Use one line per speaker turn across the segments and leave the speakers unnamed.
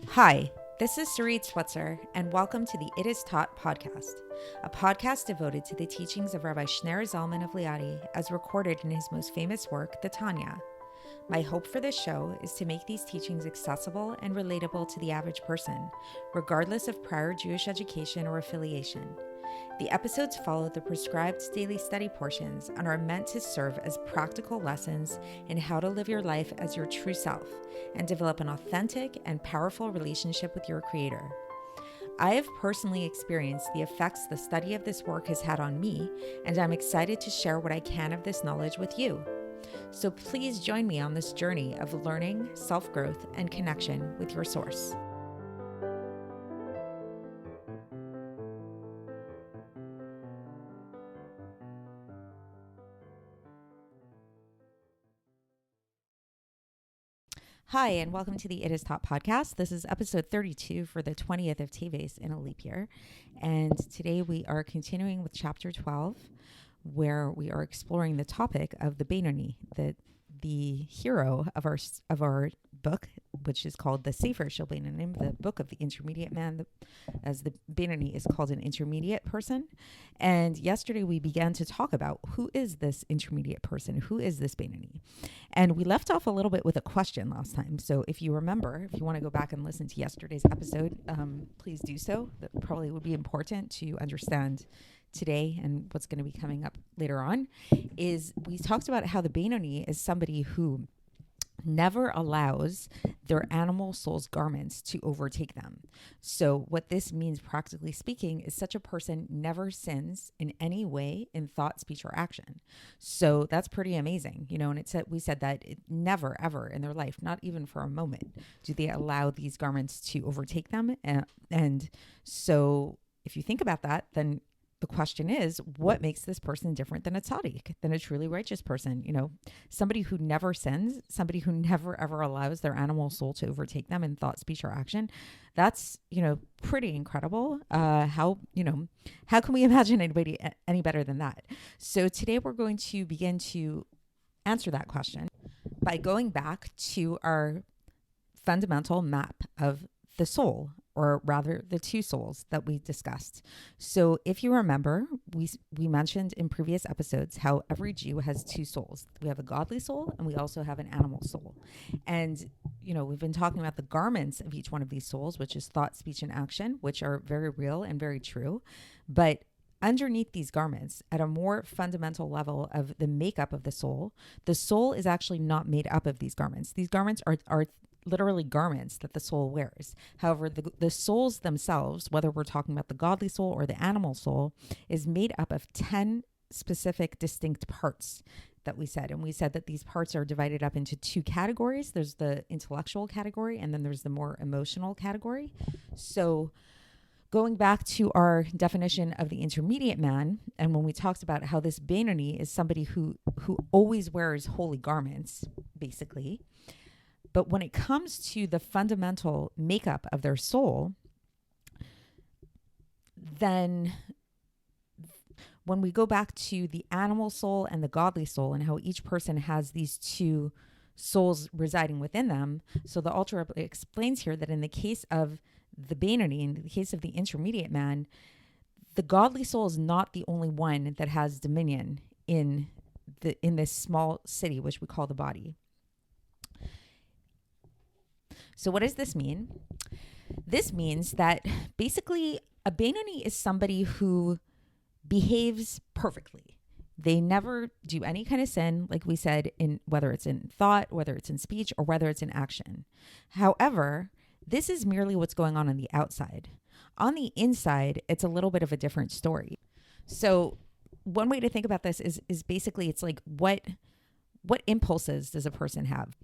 Hi, this is Sarit Switzer, and welcome to the It Is Taught podcast, a podcast devoted to the teachings of Rabbi Shneur Zalman of Liadi as recorded in his most famous work, the Tanya. My hope for this show is to make these teachings accessible and relatable to the average person, regardless of prior Jewish education or affiliation. The episodes follow the prescribed daily study portions and are meant to serve as practical lessons in how to live your life as your true self and develop an authentic and powerful relationship with your Creator. I have personally experienced the effects the study of this work has had on me, and I'm excited to share what I can of this knowledge with you. So please join me on this journey of learning, self-growth, and connection with your source. Hi, and welcome to the It Is Taught podcast. This is episode 32 for the 20th of Teves in a leap year. And today we are continuing with chapter 12, where we are exploring the topic of the Beinoni, the hero of our book, which is called the Sefer Shel Beinonim, the book of the intermediate man, as the Beinoni is called an intermediate person. And yesterday we began to talk about who is this intermediate person, who is this Beinoni? And we left off a little bit with a question last time. So if you remember, if you want to go back and listen to yesterday's episode, please do so. That probably would be important to understand today and what's going to be coming up later on. Is we talked about how the Beinoni is somebody who never allows their animal soul's garments to overtake them. So what this means, practically speaking, is such a person never sins in any way in thought, speech, or action. So that's pretty amazing, and we said that never, ever in their life, not even for a moment, do they allow these garments to overtake them. And so if you think about that, then the question is, what makes this person different than a tzaddik, than a truly righteous person? Somebody who never sins, somebody who never ever allows their animal soul to overtake them in thought, speech, or action. That's, pretty incredible. How can we imagine anybody any better than that? So today we're going to begin to answer that question by going back to our fundamental map of the soul, or rather the two souls that we discussed. So if you remember, we mentioned in previous episodes how every Jew has two souls. We have a godly soul and we also have an animal soul. And, we've been talking about the garments of each one of these souls, which is thought, speech, and action, which are very real and very true. But underneath these garments, at a more fundamental level of the makeup of the soul is actually not made up of these garments. These garments are literally garments that the soul wears. However, the souls themselves, whether we're talking about the godly soul or the animal soul, is made up of 10 specific distinct parts that we said. And we said that these parts are divided up into two categories. There's the intellectual category, and then there's the more emotional category. So going back to our definition of the intermediate man, and when we talked about how this Beinoni is somebody who always wears holy garments, basically. But when it comes to the fundamental makeup of their soul, then when we go back to the animal soul and the godly soul and how each person has these two souls residing within them, so the Alter Rebbe explains here that in the case of the Beinoni, in the case of the intermediate man, the godly soul is not the only one that has dominion in this small city, which we call the body. So what does this mean? This means that basically a Beinoni is somebody who behaves perfectly. They never do any kind of sin, like we said, in whether it's in thought, whether it's in speech, or whether it's in action. However, this is merely what's going on the outside. On the inside, it's a little bit of a different story. So one way to think about this is basically it's like what impulses does a person have?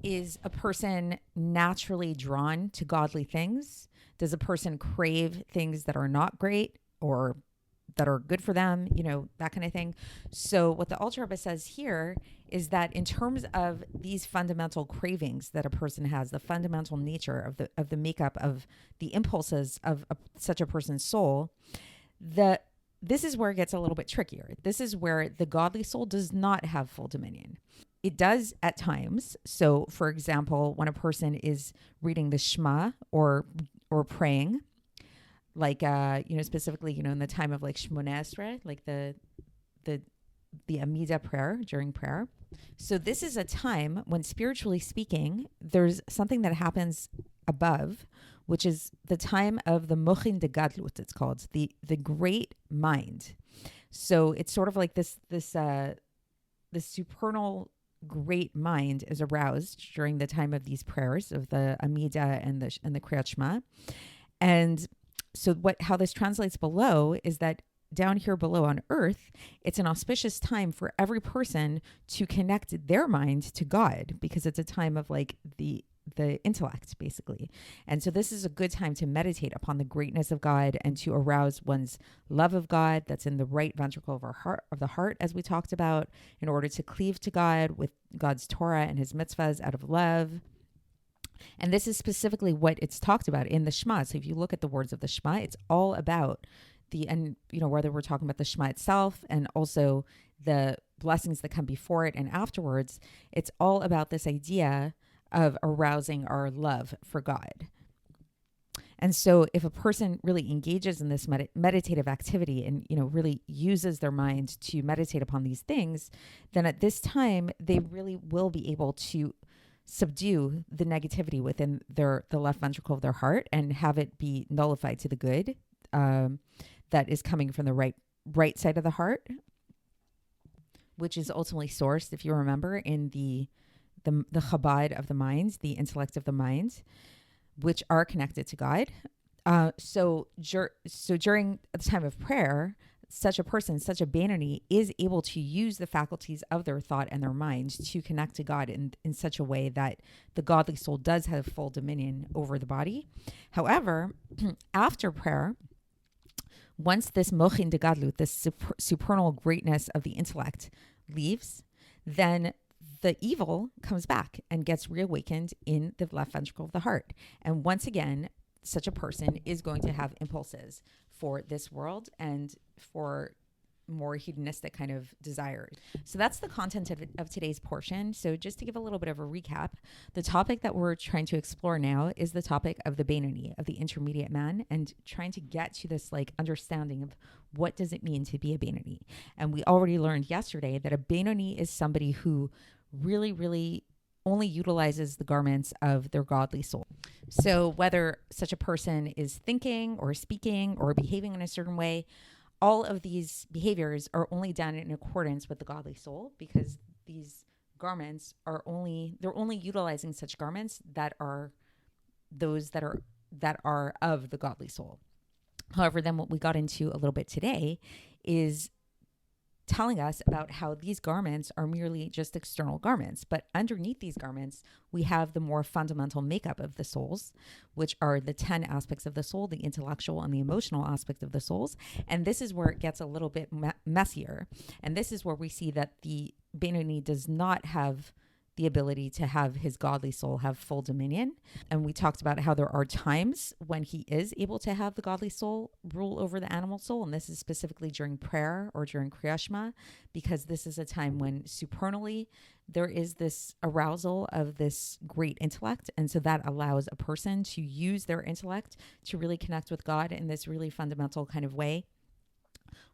Is a person naturally drawn to godly things? Does a person crave things that are not great or that are good for them? That kind of thing. So what the Alter Rebbe says here is that in terms of these fundamental cravings that a person has, the fundamental nature of the makeup of the impulses of such a person's soul, this is where it gets a little bit trickier. This is where the godly soul does not have full dominion. it does at times. So, for example, when a person is reading the Shema or praying, like specifically, in the time of like Shmoneh Esrei, like the Amida prayer, during prayer. So this is a time when, spiritually speaking, there's something that happens above, which is the time of the Mochin de Gadlut. It's called the great mind. So it's sort of like this supernal great mind is aroused during the time of these prayers of the Amida and the Kriyat Shema. And so how this translates below is that down here below on earth, it's an auspicious time for every person to connect their mind to God, because it's a time of like the intellect, basically. And so this is a good time to meditate upon the greatness of God and to arouse one's love of God that's in the right ventricle of the heart, as we talked about, in order to cleave to God with God's Torah and his mitzvahs out of love. And this is specifically what it's talked about in the Shema. So if you look at the words of the Shema, it's all about whether we're talking about the Shema itself and also the blessings that come before it and afterwards, it's all about this idea of arousing our love for God. And so if a person really engages in this meditative activity and, really uses their mind to meditate upon these things, then at this time, they really will be able to subdue the negativity within the left ventricle of their heart and have it be nullified to the good that is coming from the right side of the heart, which is ultimately sourced, if you remember, in the Chabad of the mind, the intellect of the mind, which are connected to God. So during the time of prayer, such a person, such a Beinoni, is able to use the faculties of their thought and their mind to connect to God in such a way that the godly soul does have full dominion over the body. However, after prayer, once this mochin de gadlut, this supernal greatness of the intellect leaves, then the evil comes back and gets reawakened in the left ventricle of the heart. And once again, such a person is going to have impulses for this world and for more hedonistic kind of desires. So that's the content of today's portion. So just to give a little bit of a recap, the topic that we're trying to explore now is the topic of the Beinoni, of the intermediate man, and trying to get to this like understanding of what does it mean to be a Beinoni. And we already learned yesterday that a Beinoni is somebody who really, really only utilizes the garments of their godly soul. So whether such a person is thinking or speaking or behaving in a certain way, all of these behaviors are only done in accordance with the godly soul, because these garments they're only utilizing such garments that are those that are of the godly soul. However, then what we got into a little bit today is telling us about how these garments are merely just external garments, but underneath these garments, we have the more fundamental makeup of the souls, which are the 10 aspects of the soul, the intellectual and the emotional aspect of the souls. And this is where it gets a little bit messier. And this is where we see that the Beinoni does not have the ability to have his godly soul have full dominion. And we talked about how there are times when he is able to have the godly soul rule over the animal soul. And this is specifically during prayer or during Kriyat Shema, because this is a time when supernally there is this arousal of this great intellect. And so that allows a person to use their intellect to really connect with God in this really fundamental kind of way,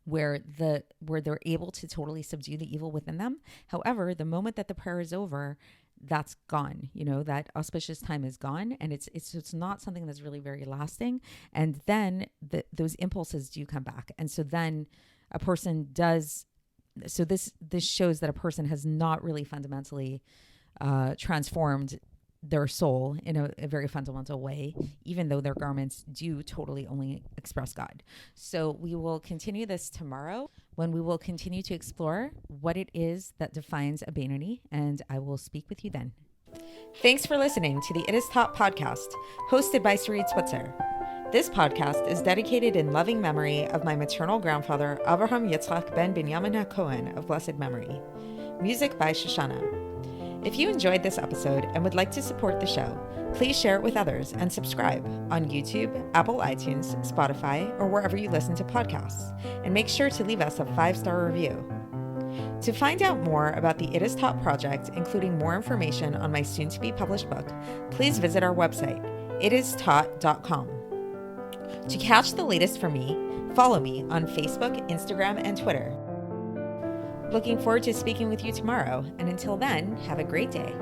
where they're able to totally subdue the evil within them. However, the moment that the prayer is over, that's gone. That auspicious time is gone, and it's not something that's really very lasting. And then those impulses do come back, and so then a person does. So this shows that a person has not really fundamentally transformed their soul in a very fundamental way, even though their garments do totally only express God. So we will continue this tomorrow, when we will continue to explore what it is that defines a Beinoni, and I will speak with you then. Thanks for listening to the It Is Taught podcast, hosted by Sarit Switzer. This podcast is dedicated in loving memory of my maternal grandfather, Avraham Yitzchak ben Binyamin HaKohen of blessed memory. Music by Shoshana. If you enjoyed this episode and would like to support the show, please share it with others and subscribe on YouTube, Apple iTunes, Spotify, or wherever you listen to podcasts. And make sure to leave us a 5-star review. To find out more about the It Is Taught project, including more information on my soon-to-be published book, please visit our website, itistaught.com. To catch the latest from me, follow me on Facebook, Instagram, and Twitter. Looking forward to speaking with you tomorrow, and until then, have a great day.